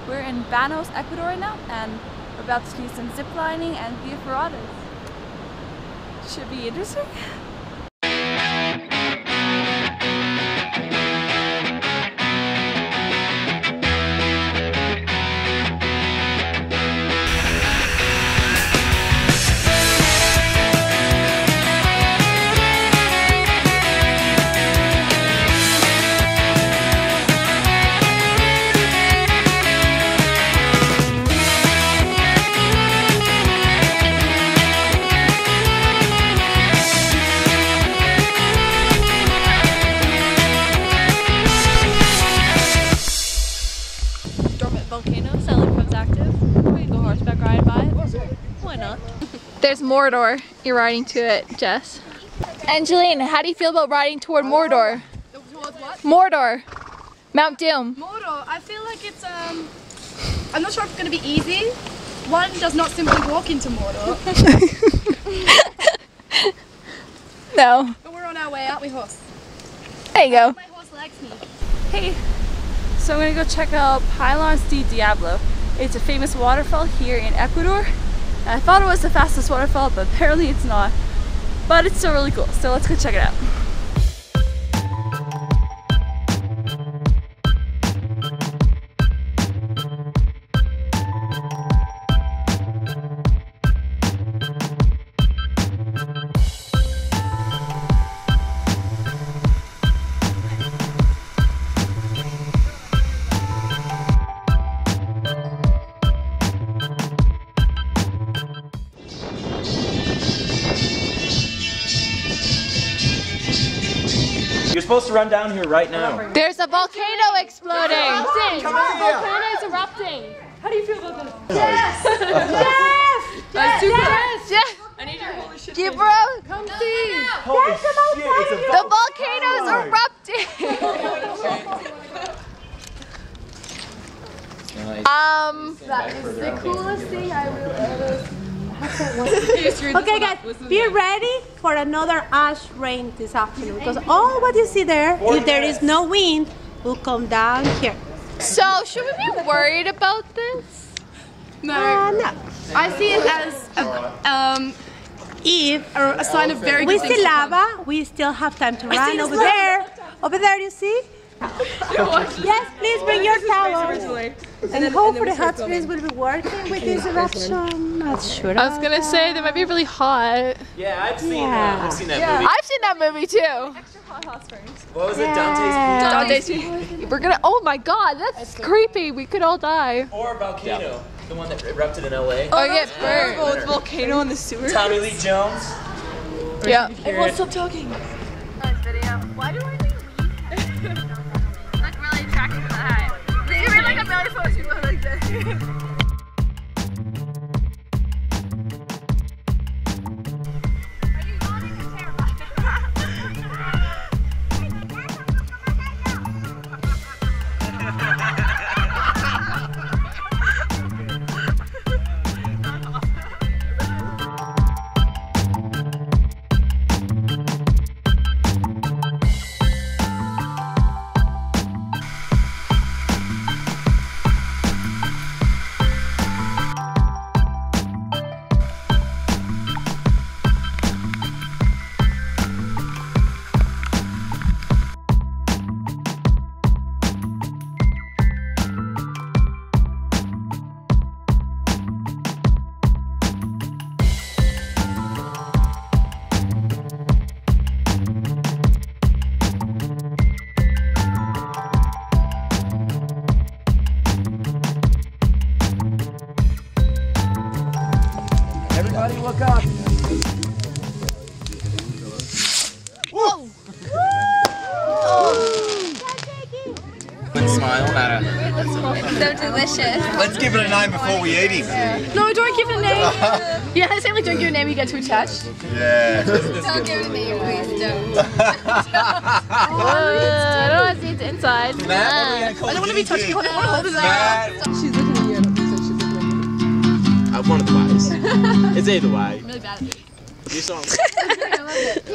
We're in Banos, Ecuador right now, and we're about to do some zip lining and view ferratas. Should be interesting. Volcano sadly becomes active. We can go horseback ride by it. Why not? There's Mordor. You're riding to it, Jess. Angeline, how do you feel about riding toward Mordor? Towards what? Mordor. Mount Doom. Mordor. I feel like it's I'm not sure if it's going to be easy. One does not simply walk into Mordor. No. But we're on our way, aren't we, horse? There you go. My horse likes me. Hey. So I'm gonna go check out Pylons de Diablo. It's a famous waterfall here in Ecuador. And I thought it was the fastest waterfall, but apparently it's not. But it's still really cool, so let's go check it out. You're supposed to run down here right now. There's a volcano exploding! Volcano is erupting! How do you feel about this? Yes! Yes! Yes! Yes! I need your holy shit. Give bro! Come see! Holy shit, it's a The volcano is erupting! That is the coolest thing I will ever. Okay guys, be ready for another ash rain this afternoon because all what you see there, if there is no wind, will come down here. So, should we be worried about this? No. No. I see it as a sign of very We good things still to come. lava, we still have time to run over there. Over there, you see? Yes, please bring your towel. And hopefully the hot springs will be working with this eruption. Not sure. I was gonna say they might be really hot. Yeah, I've seen Yeah. that. I've seen that movie. I've seen that movie too. Extra hot springs. What was it? Yeah. Dante's We're gonna. Oh my God, that's creepy. We could all die. Or Volcano, the one that erupted in LA. Or get burned. It's volcano in the sewer. Tommy Lee Jones. Yeah. Everyone stop talking. Why do I need weed? Like really attracted to the hat. You made like a million photos people like this. Everybody look up. Whoa! Smile at So delicious. Let's give it a name before we eat him. No, don't give it a name. Yeah, I say like don't give it a name, you get too attached. Yeah. Don't give it a name, please don't. I don't want to see it inside. I don't want to be touched. I want to hold his eye. She's looking at you. I don't think so. She's looking at you. one of the Ys. It's either way. I'm really bad at it. You saw him. I love it.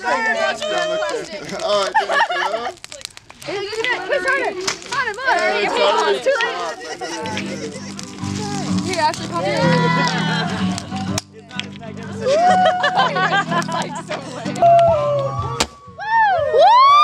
Oh, Here, actually, come here. Woo!